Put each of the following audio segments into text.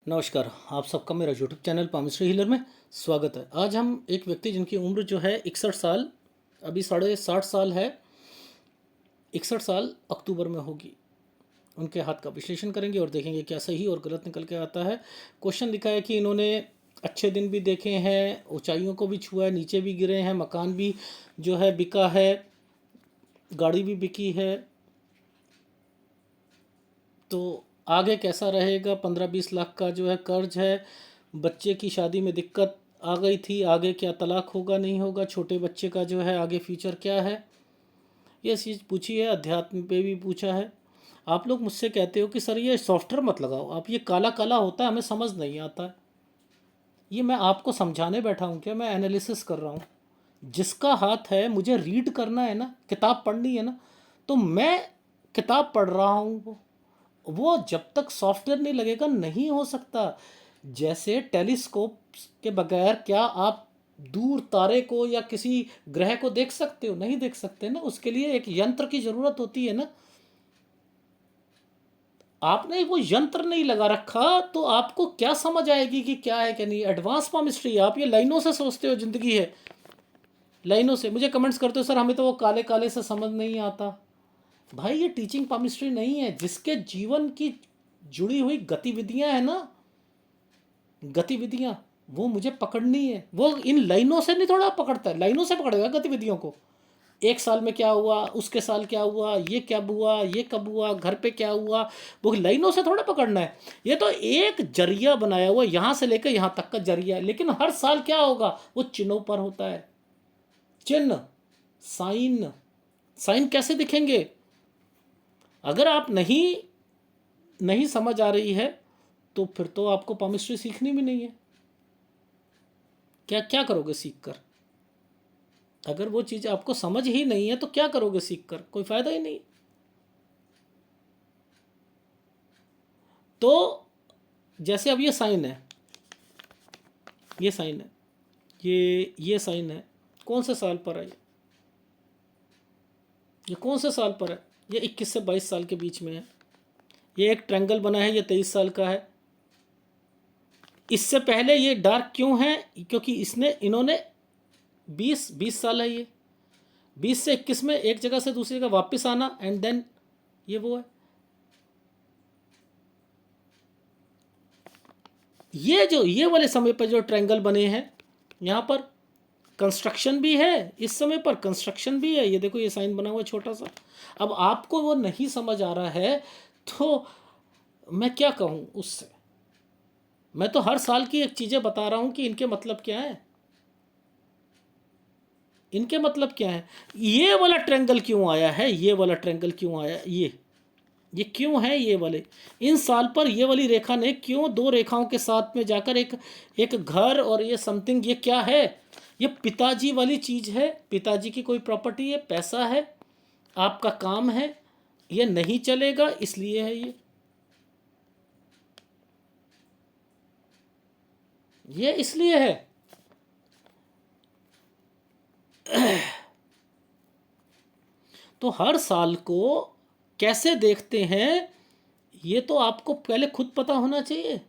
नमस्कार। आप सबका मेरा यूट्यूब चैनल पामिस्ट्री हीलर में स्वागत है। आज हम एक व्यक्ति जिनकी उम्र जो है 61 साल, अभी 60.5 साल है, 61 साल अक्टूबर में होगी, उनके हाथ का विश्लेषण करेंगे और देखेंगे क्या सही और गलत निकल के आता है। क्वेश्चन लिखा है कि इन्होंने अच्छे दिन भी देखे हैं, ऊंचाइयों को भी छुआ है, नीचे भी गिरे हैं, मकान भी जो है बिका है, गाड़ी भी बिकी है, तो आगे कैसा रहेगा। 15-20 लाख का जो है कर्ज है, बच्चे की शादी में दिक्कत आ गई थी, आगे क्या तलाक होगा नहीं होगा, छोटे बच्चे का जो है आगे फ्यूचर क्या है, ये चीज़ पूछी है। अध्यात्म पे भी पूछा है। आप लोग मुझसे कहते हो कि सर ये सॉफ्टवेयर मत लगाओ, आप ये काला काला होता है, हमें समझ नहीं आता है। ये मैं आपको समझाने बैठा हूँ क्या? मैं एनालिसिस कर रहा हूँ। जिसका हाथ है, मुझे रीड करना है ना, किताब पढ़नी है ना, तो मैं किताब पढ़ रहा हूँ। वो जब तक सॉफ्टवेयर नहीं लगेगा नहीं हो सकता। जैसे टेलीस्कोप के बगैर क्या आप दूर तारे को या किसी ग्रह को देख सकते हो? नहीं देख सकते ना, उसके लिए एक यंत्र की ज़रूरत होती है ना। आपने वो यंत्र नहीं लगा रखा तो आपको क्या समझ आएगी कि क्या है क्या नहीं। एडवांस केमिस्ट्री, आप ये लाइनों से सोचते हो ज़िंदगी है, लाइनों से। मुझे कमेंट्स करते हो सर हमें तो वो काले काले से समझ नहीं आता। भाई ये टीचिंग केमिस्ट्री नहीं है। जिसके जीवन की जुड़ी हुई गतिविधियां हैं ना, गतिविधियां, वो मुझे पकड़नी है। वो इन लाइनों से नहीं थोड़ा पकड़ता है, लाइनों से पकड़ेगा गतिविधियों को। एक साल में क्या हुआ, उसके साल क्या हुआ, ये क्या हुआ, ये कब हुआ, घर पे क्या हुआ, वो लाइनों से थोड़ा पकड़ना है। ये तो एक जरिया बनाया हुआ, यहाँ से लेकर यहाँ तक का जरिया है। लेकिन हर साल क्या होगा, वो चिन्हों पर होता है। चिन्ह, साइन। साइन कैसे दिखेंगे? अगर आप नहीं नहीं समझ आ रही है तो फिर तो आपको केमिस्ट्री सीखनी भी नहीं है। क्या क्या करोगे सीख कर? अगर वो चीज़ आपको समझ ही नहीं है तो क्या करोगे सीख कर? कोई फ़ायदा ही नहीं। तो जैसे अब ये साइन है, ये साइन है, ये साइन है, कौन से साल पर है ये कौन से साल पर है? ये 21 से 22 साल के बीच में है। ये एक ट्रायंगल बना है, ये 23 साल का है। इससे पहले ये डार्क क्यों है? क्योंकि इन्होंने 20 साल है ये। 20 से 21 में एक जगह से दूसरी जगह वापस आना, एंड देन ये वो है। ये वाले समय पर जो ट्रायंगल बने हैं, यहाँ पर कंस्ट्रक्शन भी है, इस समय पर कंस्ट्रक्शन भी है। ये देखो ये साइन बना हुआ है छोटा सा। अब आपको वो नहीं समझ आ रहा है तो मैं क्या कहूँ उससे। मैं तो हर साल की एक चीज़ें बता रहा हूँ कि इनके मतलब क्या है, इनके मतलब क्या है। ये वाला ट्रायंगल क्यों आया है, ये वाला ट्रायंगल क्यों आया, ये क्यों है ये वाले। इन साल पर ये वाली रेखा ने क्यों दो रेखाओं के साथ में जाकर एक एक घर और ये समथिंग, ये क्या है? ये पिताजी वाली चीज़ है, पिताजी की कोई प्रॉपर्टी है, पैसा है, आपका काम है, ये नहीं चलेगा इसलिए है ये इसलिए है। तो हर साल को कैसे देखते हैं ये तो आपको पहले खुद पता होना चाहिए।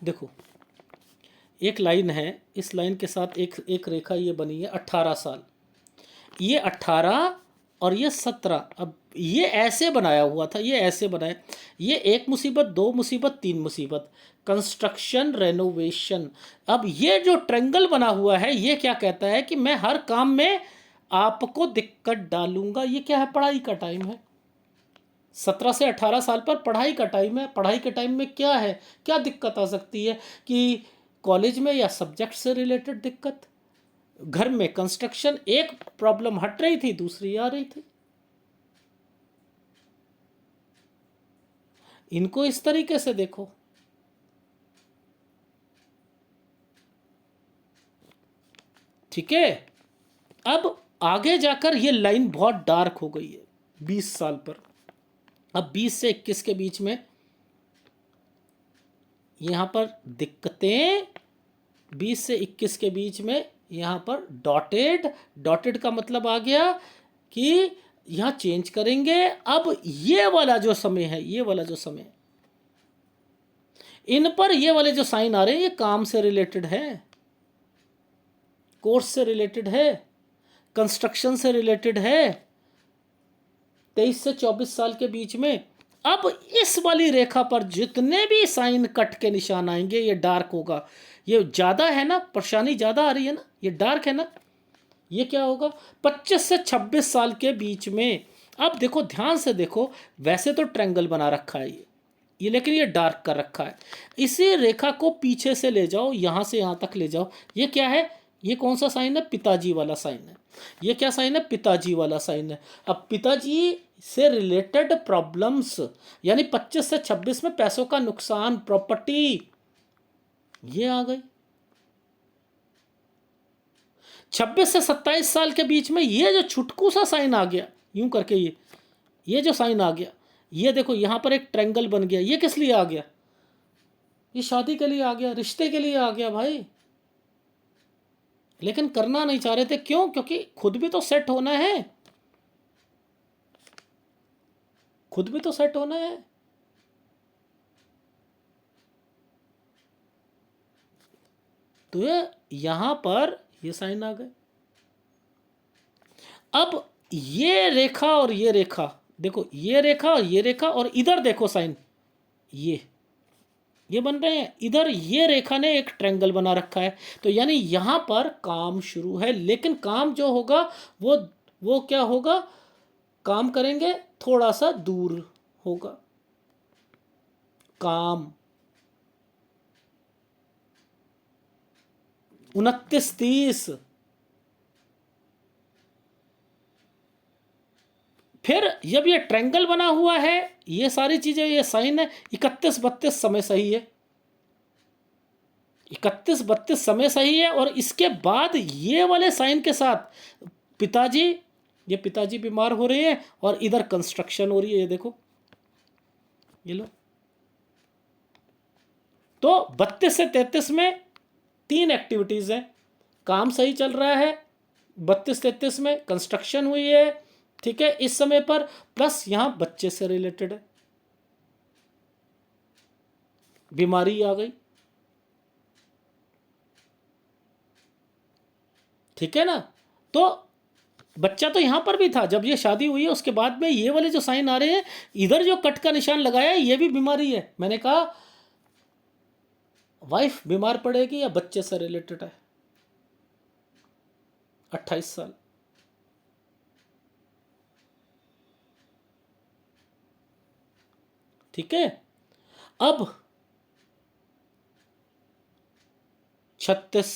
देखो एक लाइन है, इस लाइन के साथ एक एक रेखा ये बनी है 18 साल। ये 18 और ये 17। अब ये ऐसे बनाया हुआ था, ये ऐसे बनाया। ये एक मुसीबत, दो मुसीबत, तीन मुसीबत, कंस्ट्रक्शन, रेनोवेशन। अब ये जो ट्रेंगल बना हुआ है ये क्या कहता है कि मैं हर काम में आपको दिक्कत डालूंगा। ये क्या है? पढ़ाई का टाइम है। 17 से 18 साल पर पढ़ाई का टाइम है। पढ़ाई के टाइम में क्या है, क्या दिक्कत आ सकती है कि कॉलेज में या सब्जेक्ट से रिलेटेड दिक्कत, घर में कंस्ट्रक्शन, एक प्रॉब्लम हट रही थी दूसरी आ रही थी। इनको इस तरीके से देखो। ठीक है। अब आगे जाकर ये लाइन बहुत डार्क हो गई है 20 साल पर। अब 20 से 21 के बीच में यहां पर दिक्कतें, 20 से 21 के बीच में यहां पर डॉटेड। डॉटेड का मतलब आ गया कि यहाँ चेंज करेंगे। अब ये वाला जो समय है, ये वाला जो समय, इन पर ये वाले जो साइन आ रहे हैं ये काम से रिलेटेड है, कोर्स से रिलेटेड है, कंस्ट्रक्शन से रिलेटेड है, 23 से 24 साल के बीच में। अब इस वाली रेखा पर जितने भी साइन कट के निशान आएंगे ये डार्क होगा। ये ज़्यादा है ना, परेशानी ज़्यादा आ रही है ना, ये डार्क है ना, ये क्या होगा 25 से 26 साल के बीच में। अब देखो ध्यान से देखो, वैसे तो ट्रायंगल बना रखा है ये लेकिन ये डार्क कर रखा है। इसी रेखा को पीछे से ले जाओ, यहाँ से यहाँ तक ले जाओ। ये क्या है, ये कौन सा साइन है, पिताजी वाला साइन है। ये क्या साइन है, पिताजी वाला साइन है। अब पिताजी से रिलेटेड प्रॉब्लम्स, यानी 25 से 26 में पैसों का नुकसान, प्रॉपर्टी, ये आ गई। 26 से 27 साल के बीच में ये जो छुटकू सा साइन आ गया, यूं करके ये जो साइन आ गया, ये देखो यहां पर एक ट्रायंगल बन गया। ये किस लिए आ गया, ये शादी के लिए आ गया, रिश्ते के लिए आ गया भाई। लेकिन करना नहीं चाह रहे थे, क्यों, क्योंकि खुद भी तो सेट होना है, खुद भी तो सेट होना है। तो ये यहां पर ये साइन आ गए। अब ये रेखा और ये रेखा देखो, ये रेखा और ये रेखा, और इधर देखो साइन, ये बन रहे हैं। इधर ये रेखा ने एक ट्रायंगल बना रखा है। तो यानी यहां पर काम शुरू है, लेकिन काम जो होगा वो क्या होगा, काम करेंगे थोड़ा सा दूर होगा काम। 29-30, फिर जब ये ट्रायंगल बना हुआ है, ये सारी चीजें, ये साइन है, 31-32 समय सही है, 31-32 समय सही है। और इसके बाद ये वाले साइन के साथ पिताजी, ये पिताजी बीमार हो रहे हैं और इधर कंस्ट्रक्शन हो रही है, ये देखो, ये लो। तो 32 से 33 में 3 एक्टिविटीज हैं। काम सही चल रहा है 32-33 में, कंस्ट्रक्शन हुई है, ठीक है, इस समय पर, प्लस यहां बच्चे से रिलेटेड है, बीमारी आ गई, ठीक है ना। तो बच्चा तो यहां पर भी था जब ये शादी हुई है, उसके बाद में ये वाले जो साइन आ रहे हैं, इधर जो कट का निशान लगाया है ये भी बीमारी है। मैंने कहा वाइफ बीमार पड़ेगी या बच्चे से रिलेटेड है, 28 साल। ठीक है, अब 36,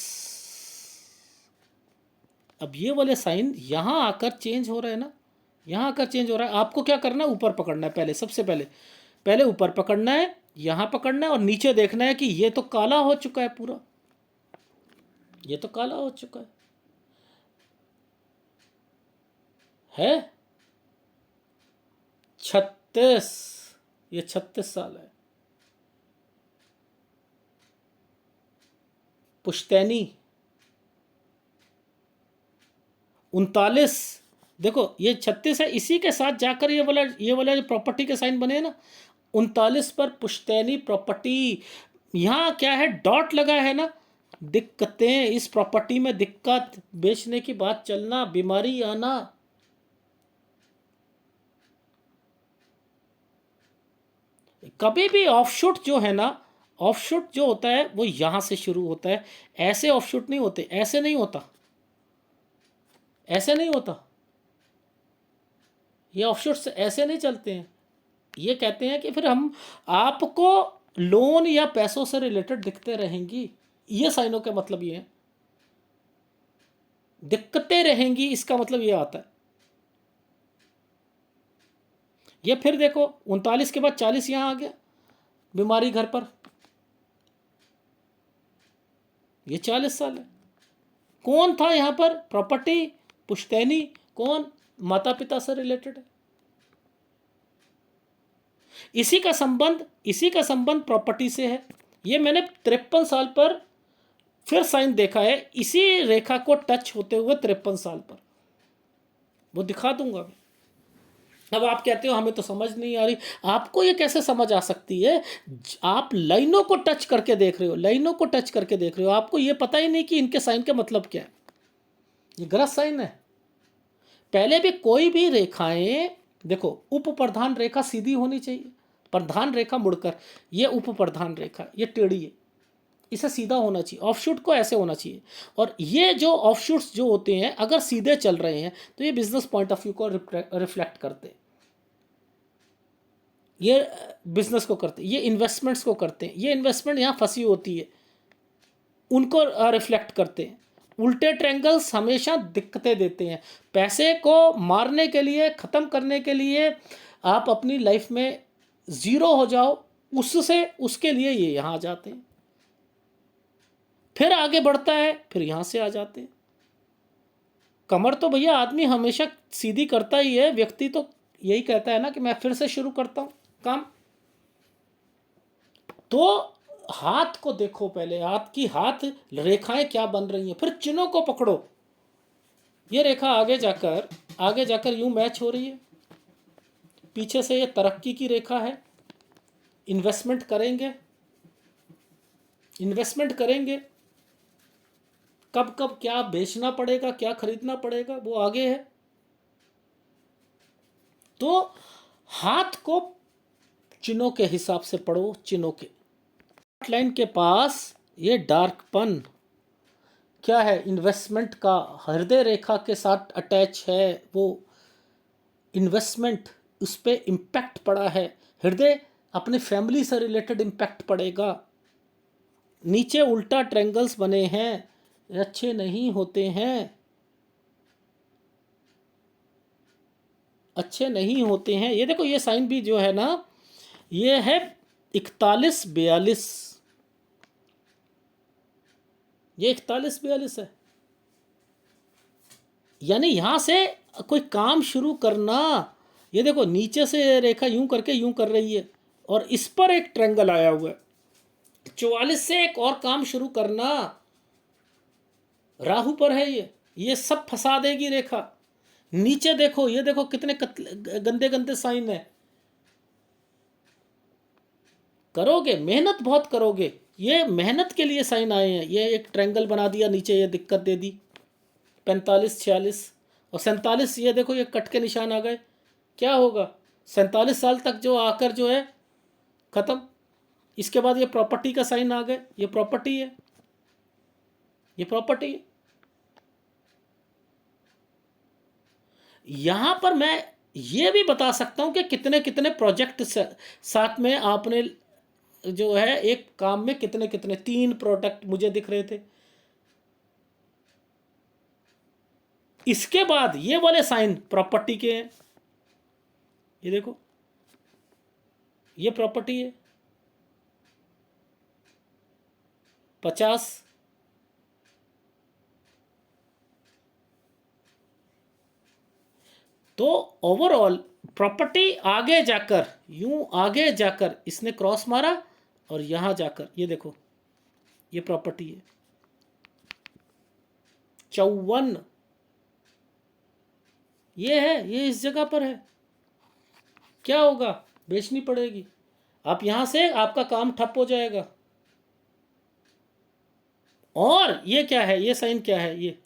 अब ये वाले साइन यहां आकर चेंज हो रहे हैं ना, यहां आकर चेंज हो रहा है। आपको क्या करना है, ऊपर पकड़ना है पहले, सबसे पहले ऊपर पकड़ना है, यहां पकड़ना है और नीचे देखना है कि ये तो काला हो चुका है पूरा, ये तो काला हो चुका है 36, ये 36 साल है। पुश्तैनी 39, देखो ये 36 है, इसी के साथ जाकर ये वाला जो प्रॉपर्टी के साइन बने हैं ना, 39 पर पुश्तैनी प्रॉपर्टी। यहाँ क्या है, डॉट लगा है ना, दिक्कतें, इस प्रॉपर्टी में दिक्कत, बेचने की बात चलना, बीमारी आना। कभी भी ऑफशूट जो है ना, ऑफशूट जो होता है वो यहां से शुरू होता है, ऐसे ऑफशूट नहीं होते, ऐसे नहीं होता, ऐसे नहीं होता, ये ऑफशूट्स ऐसे नहीं चलते हैं। ये कहते हैं कि फिर हम आपको लोन या पैसों से रिलेटेड दिक्कतें रहेंगी, ये साइनों का मतलब ये है, दिक्कतें रहेंगी, इसका मतलब ये आता है। ये फिर देखो 39 के बाद 40 यहां आ गया, बीमारी घर पर, ये 40 साल है। कौन था यहां पर, प्रॉपर्टी, पुश्तैनी, कौन, माता पिता से रिलेटेड है। इसी का संबंध प्रॉपर्टी से है। ये मैंने 53 साल पर फिर साइन देखा है, इसी रेखा को टच होते हुए 53 साल पर, वो दिखा दूंगा। अब आप कहते हो हमें तो समझ नहीं आ रही। आपको ये कैसे समझ आ सकती है? आप लाइनों को टच करके देख रहे हो, लाइनों को टच करके देख रहे हो, आपको ये पता ही नहीं कि इनके साइन का मतलब क्या है। ये गलत साइन है। पहले भी कोई भी रेखाएं, देखो उप प्रधान रेखा सीधी होनी चाहिए, प्रधान रेखा मुड़कर, ये उप प्रधान रेखा ये टेढ़ी है, इसे सीधा होना चाहिए। ऑफशूट को ऐसे होना चाहिए। और ये जो ऑफशूट्स जो होते हैं अगर सीधे चल रहे हैं तो ये बिजनेस पॉइंट ऑफ व्यू को रिफ्लेक्ट करते हैं, ये बिजनेस को करते हैं, ये इन्वेस्टमेंट्स को करते हैं, ये इन्वेस्टमेंट यहाँ फंसी होती है उनको रिफ्लेक्ट करते हैं। उल्टे ट्रैंगल्स हमेशा दिक्कतें देते हैं। पैसे को मारने के लिए, ख़त्म करने के लिए, आप अपनी लाइफ में ज़ीरो हो जाओ, उससे उसके लिए ये यहाँ आ जाते हैं, फिर आगे बढ़ता है, फिर यहाँ से आ जाते हैं। कमर तो भैया आदमी हमेशा सीधी करता ही है, व्यक्ति तो यही कहता है ना कि मैं फिर से शुरू करता हूँ काम। तो हाथ को देखो पहले, हाथ की हाथ रेखाएं क्या बन रही हैं, फिर चिन्हों को पकड़ो। ये रेखा आगे जाकर यूं मैच हो रही है, पीछे से ये तरक्की की रेखा है। इन्वेस्टमेंट करेंगे, इन्वेस्टमेंट करेंगे, कब कब क्या बेचना पड़ेगा, क्या खरीदना पड़ेगा, वो आगे है। तो हाथ को चिन्हों के हिसाब से पढ़ो, चिन्हों के लाइन के पास ये डार्कपन क्या है, इन्वेस्टमेंट का हृदय रेखा के साथ अटैच है। वो इन्वेस्टमेंट, उस पर इम्पैक्ट पड़ा है। हृदय अपने फैमिली से रिलेटेड इम्पैक्ट पड़ेगा। नीचे उल्टा ट्रैंगल्स बने हैं, अच्छे नहीं होते हैं, अच्छे नहीं होते हैं। ये देखो ये साइन भी जो है ना, ये है 41-42, ये 41-42 है। यानी यहां से कोई काम शुरू करना, ये देखो नीचे से रेखा यूं करके यूं कर रही है और इस पर एक ट्रायंगल आया हुआ है। 44 से एक और काम शुरू करना, राहु पर है ये सब फंसा देगी रेखा। नीचे देखो, ये देखो कितने गंदे गंदे साइन है। करोगे मेहनत बहुत करोगे, ये मेहनत के लिए साइन आए हैं। ये एक ट्रायंगल बना दिया नीचे, ये दिक्कत दे दी। 45-46 और 47, ये देखो ये कट के निशान आ गए। क्या होगा 47 साल तक जो आकर जो है खत्म। इसके बाद ये प्रॉपर्टी का साइन आ गए, ये प्रॉपर्टी है, ये प्रॉपर्टी है। यहां पर मैं ये भी बता सकता हूं कि कितने कितने प्रोजेक्ट साथ में आपने जो है एक काम में कितने कितने 3 प्रोडक्ट मुझे दिख रहे थे। इसके बाद ये वाले साइन प्रॉपर्टी के हैं, ये देखो ये प्रॉपर्टी है 50। तो ओवरऑल प्रॉपर्टी आगे जाकर, यूं आगे जाकर इसने क्रॉस मारा और यहां जाकर ये देखो ये प्रॉपर्टी है 54, ये है, ये इस जगह पर है। क्या होगा, बेचनी पड़ेगी। आप यहां से आपका काम ठप हो जाएगा। और ये क्या है, ये साइन क्या है, ये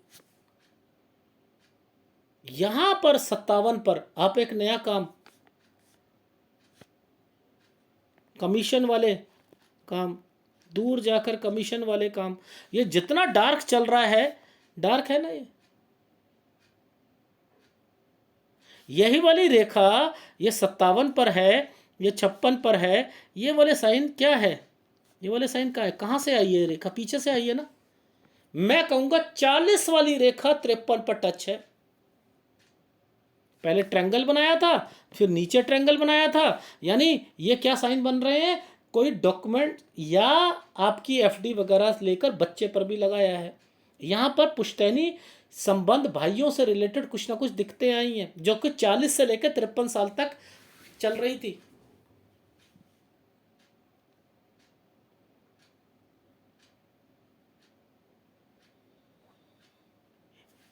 यहां पर 57 पर आप एक नया काम, कमीशन वाले काम, दूर जाकर कमीशन वाले काम। ये जितना डार्क चल रहा है, डार्क है ना ये, यही वाली रेखा ये 57 पर है, ये 56 पर है। ये वाले साइन क्या है, ये वाले साइन का है, कहां से आई है रेखा, पीछे से आई है ना। मैं कहूंगा 40 वाली रेखा 53 पर टच है। पहले ट्रायंगल बनाया था, फिर नीचे ट्रायंगल बनाया था। यानी ये क्या साइन बन रहे हैं, कोई डॉक्यूमेंट या आपकी एफडी वगैरह लेकर बच्चे पर भी लगाया है। यहाँ पर पुश्तैनी संबंध, भाइयों से रिलेटेड कुछ ना कुछ दिक्कतें आई हैं, जो कि 40 से लेकर 53 साल तक चल रही थी।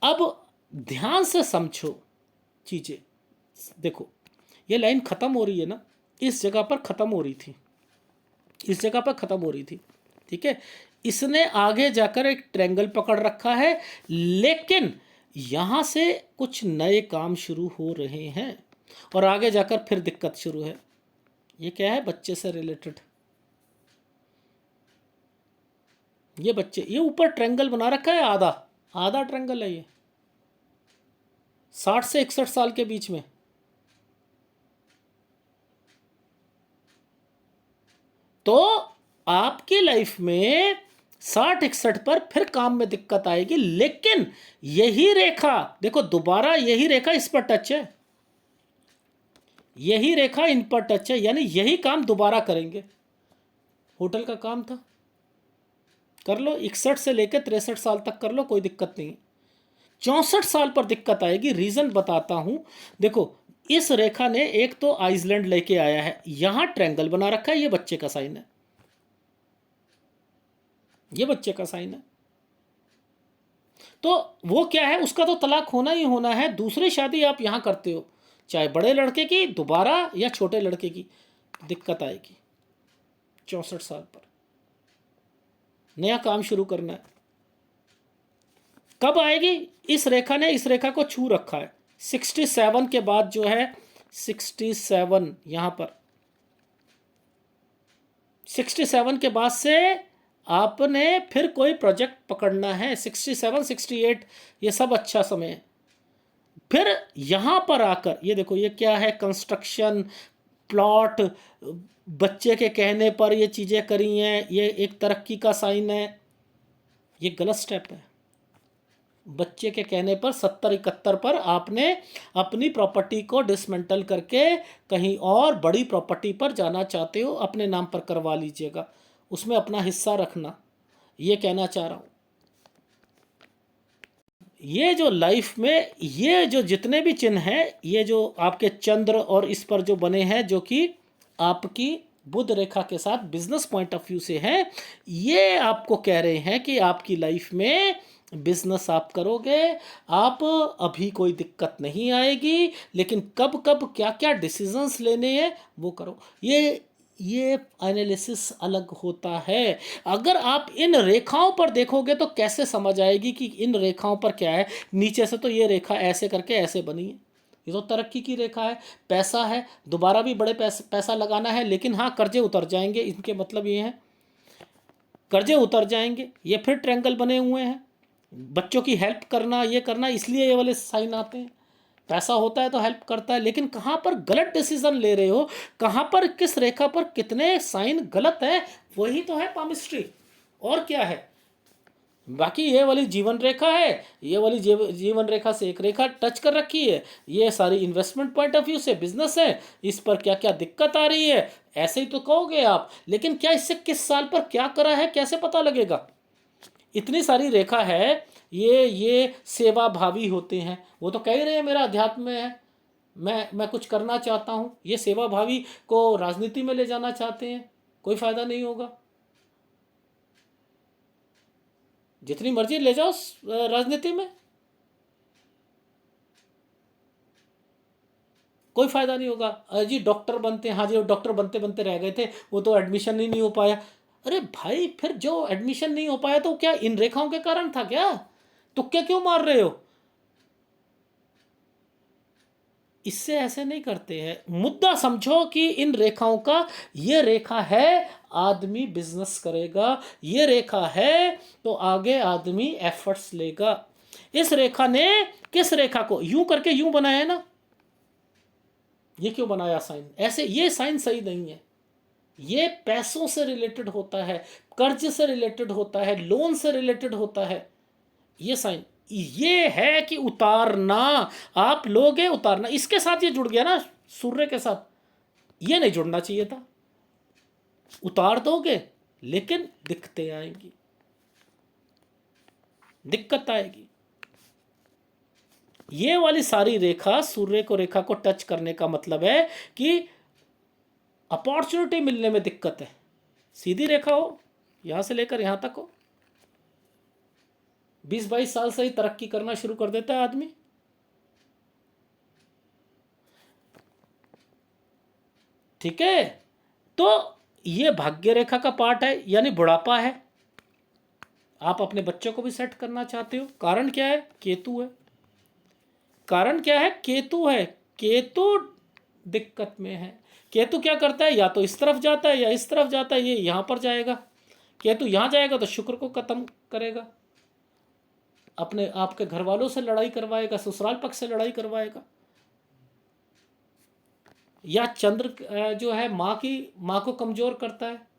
अब ध्यान से समझो चीजें। देखो ये लाइन ख़त्म हो रही है ना, इस जगह पर ख़त्म हो रही थी, इस जगह पर ख़त्म हो रही थी, ठीक है। इसने आगे जाकर एक ट्रायंगल पकड़ रखा है, लेकिन यहाँ से कुछ नए काम शुरू हो रहे हैं और आगे जाकर फिर दिक्कत शुरू है। ये क्या है? बच्चे से रिलेटेड। ये बच्चे, ये ऊपर ट्रायंगल बना रखा है, आधा आधा ट्रायंगल है ये, 60 से 61 साल के बीच में। तो आपकी लाइफ में 60-61 पर फिर काम में दिक्कत आएगी, लेकिन यही रेखा देखो, दोबारा यही रेखा इस पर टच है, यही रेखा इन पर टच है, यानी यही काम दोबारा करेंगे। होटल का काम था, कर लो, 61 से लेकर 63 साल तक कर लो, कोई दिक्कत नहीं। 64 साल पर दिक्कत आएगी। रीजन बताता हूं, देखो इस रेखा ने एक तो आइसलैंड लेके आया है, यहां ट्रायंगल बना रखा है, ये बच्चे का साइन है, ये बच्चे का साइन है। तो वो क्या है, उसका तो तलाक होना ही होना है। दूसरी शादी आप यहां करते हो, चाहे बड़े लड़के की दोबारा या छोटे लड़के की, दिक्कत आएगी। 64 साल पर नया काम शुरू करना है, कब आएगी? इस रेखा ने इस रेखा को छू रखा है 67 के बाद, जो है 67 यहां पर, 67 के बाद से आपने फिर कोई प्रोजेक्ट पकड़ना है। 67 68 ये सब अच्छा समय है। फिर यहां पर आकर ये देखो, ये क्या है? कंस्ट्रक्शन, प्लॉट, बच्चे के कहने पर ये चीज़ें करी हैं, ये एक तरक्की का साइन है। ये गलत स्टेप है। बच्चे के कहने पर 70-71 पर आपने अपनी प्रॉपर्टी को डिसमेंटल करके कहीं और बड़ी प्रॉपर्टी पर जाना चाहते हो, अपने नाम पर करवा लीजिएगा, उसमें अपना हिस्सा रखना, ये कहना चाह रहा हूँ। ये जो लाइफ में ये जो जितने भी चिन्ह हैं, ये जो आपके चंद्र और इस पर जो बने हैं, जो कि आपकी बुध रेखा के साथ बिजनेस पॉइंट ऑफ व्यू से है, ये आपको कह रहे हैं कि आपकी लाइफ में बिजनेस आप करोगे, आप अभी कोई दिक्कत नहीं आएगी, लेकिन कब कब क्या क्या डिसीजंस लेने हैं वो करो। ये एनालिसिस अलग होता है। अगर आप इन रेखाओं पर देखोगे तो कैसे समझ आएगी कि इन रेखाओं पर क्या है। नीचे से तो ये रेखा ऐसे करके ऐसे बनी है, ये तो तरक्की की रेखा है, पैसा है, दोबारा भी बड़े पैसा लगाना है, लेकिन हाँ कर्जे उतर जाएंगे, इनके मतलब ये है कर्जे उतर जाएंगे। ये फिर ट्रायंगल बने हुए हैं, बच्चों की हेल्प करना, ये करना, इसलिए ये वाले साइन आते हैं। पैसा होता है तो हेल्प करता है, लेकिन कहाँ पर गलत डिसीजन ले रहे हो, कहाँ पर किस रेखा पर कितने साइन गलत है, वही तो है पामिस्ट्री, और क्या है। बाकी ये वाली जीवन रेखा है, ये वाली जीवन रेखा से एक रेखा टच कर रखी है, ये सारी इन्वेस्टमेंट पॉइंट ऑफ व्यू से बिजनेस है, इस पर क्या क्या दिक्कत आ रही है, ऐसे ही तो कहोगे आप। लेकिन क्या इससे किस साल पर क्या करा है कैसे पता लगेगा? इतनी सारी रेखा है। ये सेवा भावी होते हैं, वो तो कह ही रहे हैं मेरा अध्यात्म में है, मैं कुछ करना चाहता हूँ। ये सेवा भावी को राजनीति में ले जाना चाहते हैं, कोई फायदा नहीं होगा। जितनी मर्जी ले जाओ राजनीति में, कोई फायदा नहीं होगा। जी डॉक्टर बनते हैं, हाँ जी डॉक्टर बनते बनते रह गए थे, वो तो एडमिशन ही नहीं हो पाया। अरे भाई, फिर जो एडमिशन नहीं हो पाया तो क्या इन रेखाओं के कारण था क्या? तुक्के क्यों मार रहे हो? इससे ऐसे नहीं करते हैं। मुद्दा समझो कि इन रेखाओं का, ये रेखा है आदमी बिजनेस करेगा, ये रेखा है तो आगे आदमी एफर्ट्स लेगा। इस रेखा ने किस रेखा को यूं करके यूं बनाया है ना, ये क्यों बनाया साइन ऐसे? ये साइन सही नहीं है। ये पैसों से रिलेटेड होता है, कर्ज से रिलेटेड होता है, लोन से रिलेटेड होता है। ये साइन ये है कि उतारना, आप लोगे उतारना, इसके साथ ये जुड़ गया ना सूर्य के साथ, ये नहीं जुड़ना चाहिए था। उतार दोगे लेकिन दिक्कतें आएंगी, दिक्कत आएगी। ये वाली सारी रेखा सूर्य को रेखा को टच करने का मतलब है कि अपॉर्चुनिटी मिलने में दिक्कत है। सीधी रेखा हो, यहां से लेकर यहां तक हो, 20-22 साल से ही तरक्की करना शुरू कर देता है आदमी। ठीक है। तो ये भाग्य रेखा का पार्ट है, यानी बुढ़ापा है। आप अपने बच्चों को भी सेट करना चाहते हो। कारण क्या है? केतु है। कारण क्या है? केतु है। केतु दिक्कत में है। केतु क्या करता है? या तो इस तरफ जाता है या इस तरफ जाता है। ये यहां पर जाएगा, केतु यहां जाएगा तो शुक्र को खत्म करेगा, अपने आपके घर वालों से लड़ाई करवाएगा, ससुराल पक्ष से लड़ाई करवाएगा। या चंद्र जो है माँ को कमजोर करता है।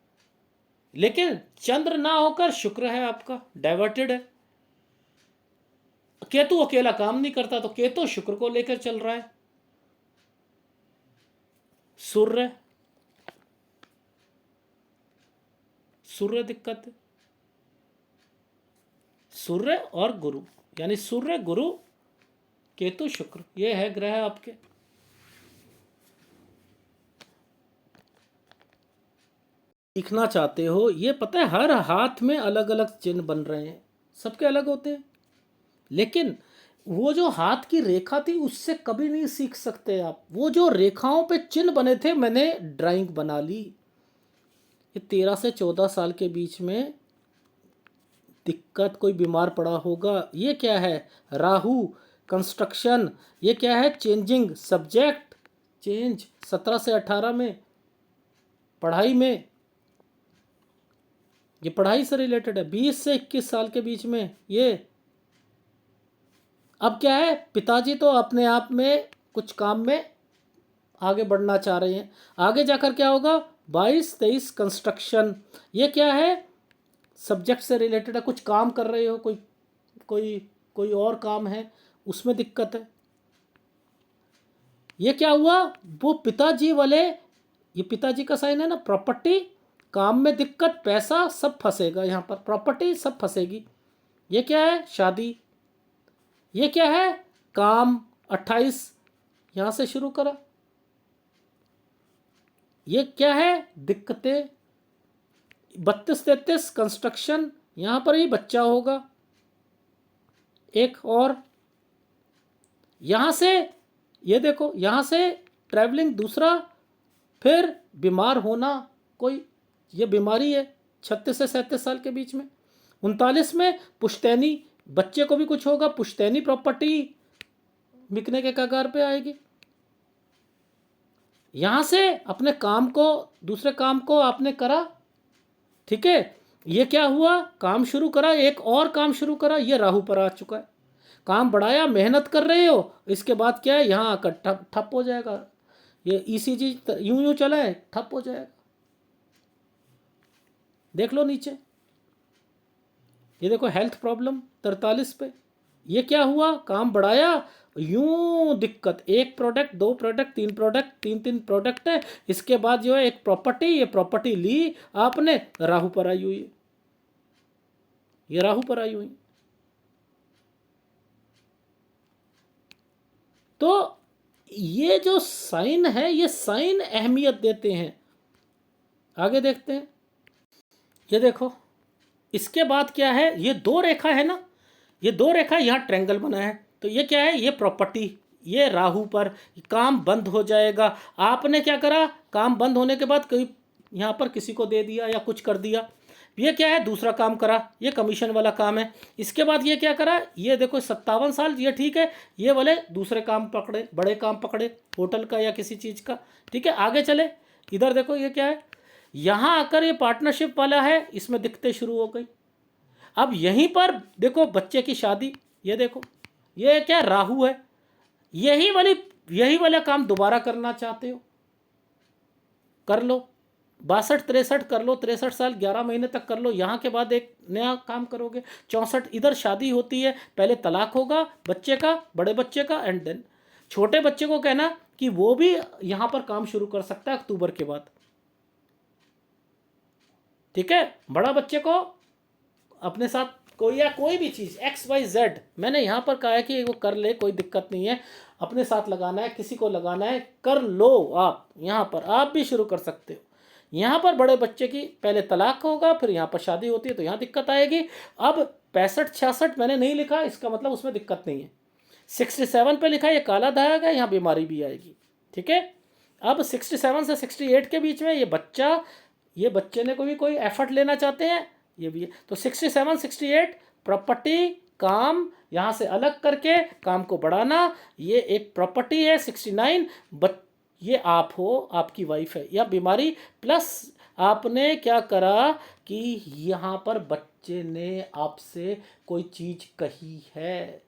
लेकिन चंद्र ना होकर शुक्र है आपका, डाइवर्टेड है। केतु अकेला काम नहीं करता, तो केतु शुक्र को लेकर चल रहा है। सूर्य, सूर्य दिक्कत है। सूर्य और गुरु, यानी सूर्य गुरु केतु शुक्र, ये है ग्रह आपके। सीखना चाहते हो, ये पता है हर हाथ में अलग अलग चिन्ह बन रहे हैं, सबके अलग होते हैं। लेकिन वो जो हाथ की रेखा थी उससे कभी नहीं सीख सकते आप। वो जो रेखाओं पे चिन्ह बने थे, मैंने ड्राइंग बना ली। ये 13 से 14 साल के बीच में दिक्कत, कोई बीमार पड़ा होगा। ये क्या है? राहु, कंस्ट्रक्शन। ये क्या है? Changing subject, change. 17 से 18 में पढ़ाई में, ये पढ़ाई से रिलेटेड है। 20 से 21 साल के बीच में ये। अब क्या है? पिताजी तो अपने आप में कुछ काम में आगे बढ़ना चाह रहे हैं। आगे जाकर क्या होगा? 22-23 कंस्ट्रक्शन। ये क्या है? सब्जेक्ट से रिलेटेड है, कुछ काम कर रहे हो, कोई कोई कोई और काम है, उसमें दिक्कत है। ये क्या हुआ? वो पिताजी वाले, ये पिताजी का साइन है ना, प्रॉपर्टी, काम में दिक्कत, पैसा सब फंसेगा यहाँ पर, प्रॉपर्टी सब फंसेगी। ये क्या है? शादी। ये क्या है? काम। 28 यहाँ से शुरू करा। ये क्या है? दिक्कतें। 32-33 कंस्ट्रक्शन, यहाँ पर ही बच्चा होगा एक। और यहाँ से ये देखो, यहाँ से ट्रैवलिंग दूसरा, फिर बीमार होना कोई, ये बीमारी है 36 से 37 साल के बीच में। 39 में पुश्तैनी, बच्चे को भी कुछ होगा, पुश्तैनी प्रॉपर्टी बिकने के कगार पे आएगी। यहाँ से अपने काम को, दूसरे काम को आपने करा, ठीक है। ये क्या हुआ? काम शुरू करा, एक और काम शुरू करा, ये राहु पर आ चुका है। काम बढ़ाया, मेहनत कर रहे हो, इसके बाद क्या है? यहाँ आकर ठप हो जाएगा। ये ईसीजी यूं यूं चला है, ठप हो जाएगा। देख लो नीचे, ये देखो हेल्थ प्रॉब्लम 43 पे। ये क्या हुआ? काम बढ़ाया, यूं दिक्कत, एक प्रोडक्ट, दो प्रोडक्ट, तीन प्रोडक्ट, तीन प्रोडक्ट है। इसके बाद जो है एक प्रॉपर्टी, ये प्रॉपर्टी ली आपने, राहु पर आई हुई है, ये राहु पर आई हुई। तो ये जो साइन है, ये साइन अहमियत देते हैं। आगे देखते हैं, ये देखो इसके बाद क्या है? ये दो रेखा है ना, ये दो रेखा, यहाँ ट्रायंगल बना है, तो ये क्या है? ये प्रॉपर्टी, ये राहु पर काम बंद हो जाएगा। आपने क्या करा? काम बंद होने के बाद कोई यहाँ पर किसी को दे दिया या कुछ कर दिया, ये क्या है? दूसरा काम करा, ये कमीशन वाला काम है। इसके बाद ये क्या करा? ये देखो 57 साल, ये ठीक है, ये वाले दूसरे काम पकड़े, बड़े काम पकड़े, होटल का या किसी चीज़ का, ठीक है। आगे चले, इधर देखो ये क्या है? यहाँ आकर ये पार्टनरशिप वाला है, इसमें दिक्कतें शुरू हो गई। अब यहीं पर देखो बच्चे की शादी, ये देखो ये क्या? राहु है। यही वाला काम दोबारा करना चाहते हो, कर लो। 62-63 कर लो, 63 साल 11 महीने तक कर लो, यहाँ के बाद एक नया काम करोगे। 64 इधर शादी होती है, पहले तलाक होगा बच्चे का, बड़े बच्चे का, एंड देन छोटे बच्चे को कहना कि वो भी यहाँ पर काम शुरू कर सकता है अक्टूबर के बाद, ठीक है। बड़ा बच्चे को अपने साथ कोई, या कोई भी चीज़ XYZ मैंने यहाँ पर कहा है कि वो कर ले, कोई दिक्कत नहीं है। अपने साथ लगाना है, किसी को लगाना है, कर लो। आप यहाँ पर आप भी शुरू कर सकते हो। यहाँ पर बड़े बच्चे की पहले तलाक होगा, फिर यहाँ पर शादी होती है, तो यहाँ दिक्कत आएगी। अब 65-66 मैंने नहीं लिखा, इसका मतलब उसमें दिक्कत नहीं है। 67 पे लिखा, ये काला धागा है, यहाँ बीमारी भी आएगी, ठीक है। अब 67 से 68 के बीच में ये बच्चे ने कोई एफर्ट लेना चाहते हैं, ये भी है। तो 67 68 प्रॉपर्टी, काम यहाँ से अलग करके काम को बढ़ाना, ये एक प्रॉपर्टी है। 69 ये आप हो, आपकी वाइफ है, या बीमारी प्लस आपने क्या करा कि यहाँ पर बच्चे ने आपसे कोई चीज़ कही है,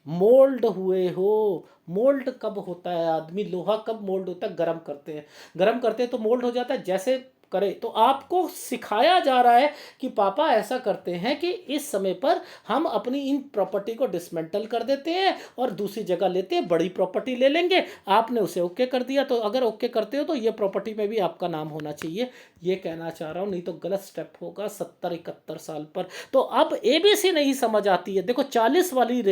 मोल्ड हुए हो। मोल्ड कब होता है आदमी, लोहा कब मोल्ड होता है, गर्म करते हैं, गर्म करते हैं तो मोल्ड हो जाता है, जैसे करे। तो आपको सिखाया जा रहा है कि पापा ऐसा करते हैं कि इस समय पर हम अपनी इन प्रॉपर्टी को डिसमेंटल कर देते हैं और दूसरी जगह लेते हैं, बड़ी प्रॉपर्टी ले लेंगे। आपने उसे ओके कर दिया, तो अगर ओके करते हो तो ये प्रॉपर्टी में भी आपका नाम होना चाहिए, ये कहना चाह रहा हूँ। नहीं तो गलत स्टेप होगा 70-71 साल पर। तो अब एबीसी नहीं समझ आती है। देखो 40 वाली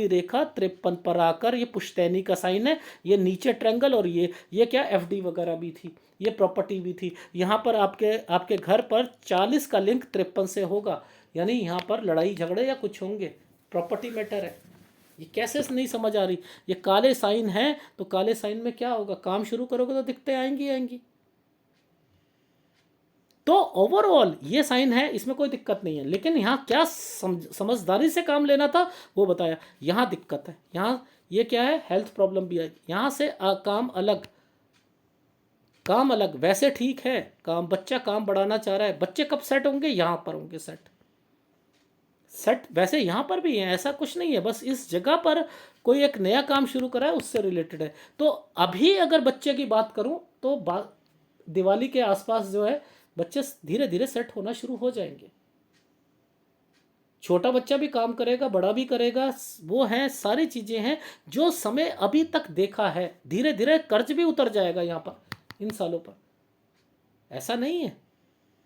रेखा 53 पर आकर, ये पुश्तैनी का साइन है, ये नीचे ट्रेंगल, और ये क्या एफडी वगैरह भी थी, ये प्रॉपर्टी भी थी। यहाँ पर आपके घर पर 40 का लिंक 53 से होगा, यानी यहाँ पर लड़ाई झगड़े या कुछ होंगे, प्रॉपर्टी मैटर है। ये कैसे नहीं समझ आ रही? ये काले साइन है, तो काले साइन में क्या होगा, काम शुरू करोगे तो दिक्कतें आएंगी। तो ओवरऑल ये साइन है, इसमें कोई दिक्कत नहीं है, लेकिन यहाँ क्या समझदारी से काम लेना था वो बताया। यहाँ दिक्कत है, यहाँ ये क्या है, हेल्थ प्रॉब्लम भी है। यहाँ से काम अलग वैसे ठीक है, बच्चा काम बढ़ाना चाह रहा है, बच्चे कब सेट होंगे, यहाँ पर होंगे सेट वैसे यहाँ पर भी है, ऐसा कुछ नहीं है, बस इस जगह पर कोई एक नया काम शुरू करा है, उससे रिलेटेड है। तो अभी अगर बच्चे की बात करूँ तो दिवाली के आसपास जो है बच्चे धीरे धीरे सेट होना शुरू हो जाएंगे। छोटा बच्चा भी काम करेगा, बड़ा भी करेगा, वो है सारी चीज़ें हैं जो समय अभी तक देखा है। धीरे धीरे कर्ज भी उतर जाएगा यहाँ पर इन सालों पर, ऐसा नहीं है।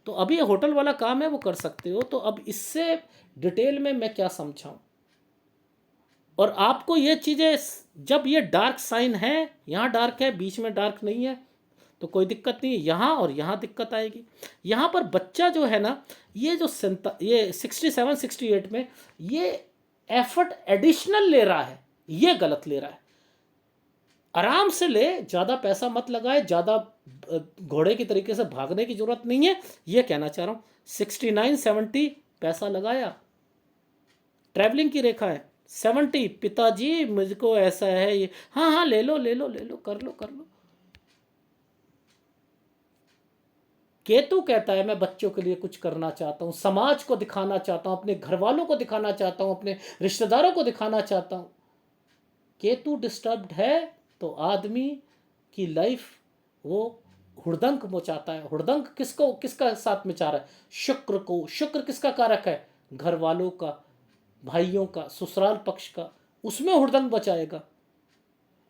तो अभी होटल वाला काम है वो कर सकते हो। तो अब इससे डिटेल में मैं क्या समझाऊं, और आपको ये चीज़ें, जब ये डार्क साइन है, यहाँ डार्क है, बीच में डार्क नहीं है, तो कोई दिक्कत नहीं है। यहाँ और यहाँ दिक्कत आएगी। यहाँ पर बच्चा जो है ना, ये 67 68 में ये एफर्ट एडिशनल ले रहा है, ये गलत ले रहा है। आराम से ले, ज़्यादा पैसा मत लगाए, ज़्यादा घोड़े की तरीके से भागने की जरूरत नहीं है, ये कहना चाह रहा हूँ। 69 70 पैसा लगाया, ट्रैवलिंग की रेखा है। 70 पिताजी मुझको ऐसा है, ये हाँ ले लो कर लो। केतु कहता है मैं बच्चों के लिए कुछ करना चाहता हूँ, समाज को दिखाना चाहता हूँ, अपने घर वालों को दिखाना चाहता हूँ, अपने रिश्तेदारों को दिखाना चाहता हूँ। केतु डिस्टर्ब्ड है तो आदमी की लाइफ वो हुड़दंग मचाता है। हुड़दंग किसका साथ में चाह रहा है, शुक्र को। शुक्र किसका कारक है, घर वालों का, भाइयों का, ससुराल पक्ष का, उसमें हुड़दंग बचाएगा।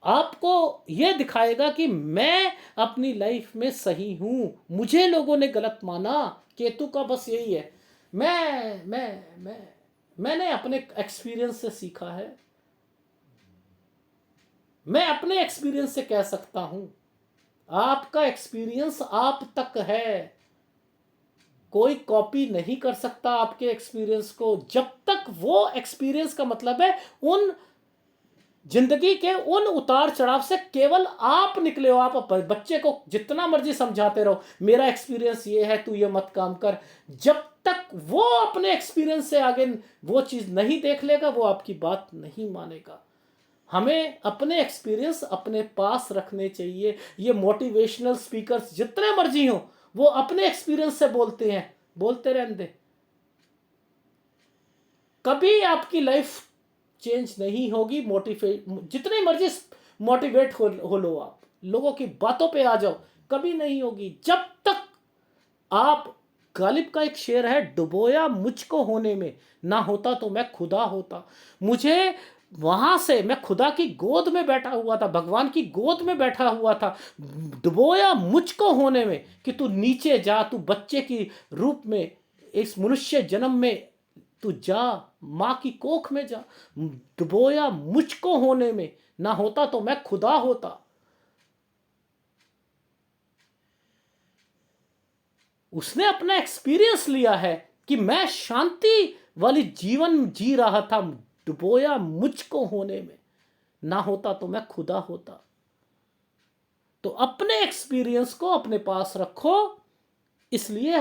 आपको यह दिखाएगा कि मैं अपनी लाइफ में सही हूं, मुझे लोगों ने गलत माना। केतु का बस यही है, मैंने अपने एक्सपीरियंस से सीखा है, मैं अपने एक्सपीरियंस से कह सकता हूं। आपका एक्सपीरियंस आप तक है, कोई कॉपी नहीं कर सकता आपके एक्सपीरियंस को, जब तक वो एक्सपीरियंस का मतलब है उन जिंदगी के उन उतार चढ़ाव से केवल आप निकले हो। आप बच्चे को जितना मर्जी समझाते रहो, मेरा एक्सपीरियंस ये है, तू ये मत काम कर, जब तक वो अपने एक्सपीरियंस से आगे वो चीज़ नहीं देख लेगा, वो आपकी बात नहीं मानेगा। हमें अपने एक्सपीरियंस अपने पास रखने चाहिए। ये मोटिवेशनल स्पीकर्स जितने मर्जी हो, वो अपने एक्सपीरियंस से बोलते हैं, बोलते रहने दे। कभी आपकी लाइफ चेंज नहीं होगी। जितने मर्जी मोटिवेट हो लो, आप लोगों की बातों पे आ जाओ, कभी नहीं होगी जब तक आप, गालिब का एक शेर है, डुबोया मुझको होने में, ना होता तो मैं खुदा होता। मुझे वहां से, मैं खुदा की गोद में बैठा हुआ था, भगवान की गोद में बैठा हुआ था, डुबोया मुझको होने में कि तू नीचे जा, तू बच्चे की रूप में इस मनुष्य जन्म में तू जा, माँ की कोख में जा। डुबोया मुझको होने में, ना होता तो मैं खुदा होता। उसने अपना एक्सपीरियंस लिया है कि मैं शांति वाली जीवन जी रहा था, डुबोया मुझको होने में, ना होता तो मैं खुदा होता। तो अपने एक्सपीरियंस को अपने पास रखो, इसलिए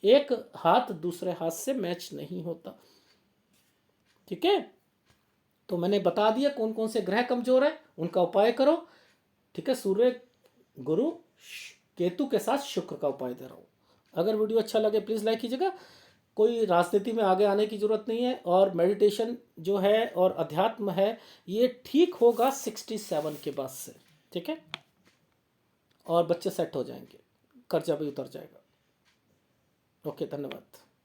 एक हाथ दूसरे हाथ से मैच नहीं होता। ठीक है, तो मैंने बता दिया कौन कौन से ग्रह कमजोर है, उनका उपाय करो। ठीक है, सूर्य, गुरु, केतु के साथ शुक्र का उपाय दे रहा हूँ। अगर वीडियो अच्छा लगे प्लीज़ लाइक कीजिएगा। कोई राजनीति में आगे आने की ज़रूरत नहीं है, और मेडिटेशन जो है और अध्यात्म है ये ठीक होगा 67 के बाद से। ठीक है, और बच्चे सेट हो जाएंगे, कर्जा भी उतर जाएगा। ओके, धन्यवाद।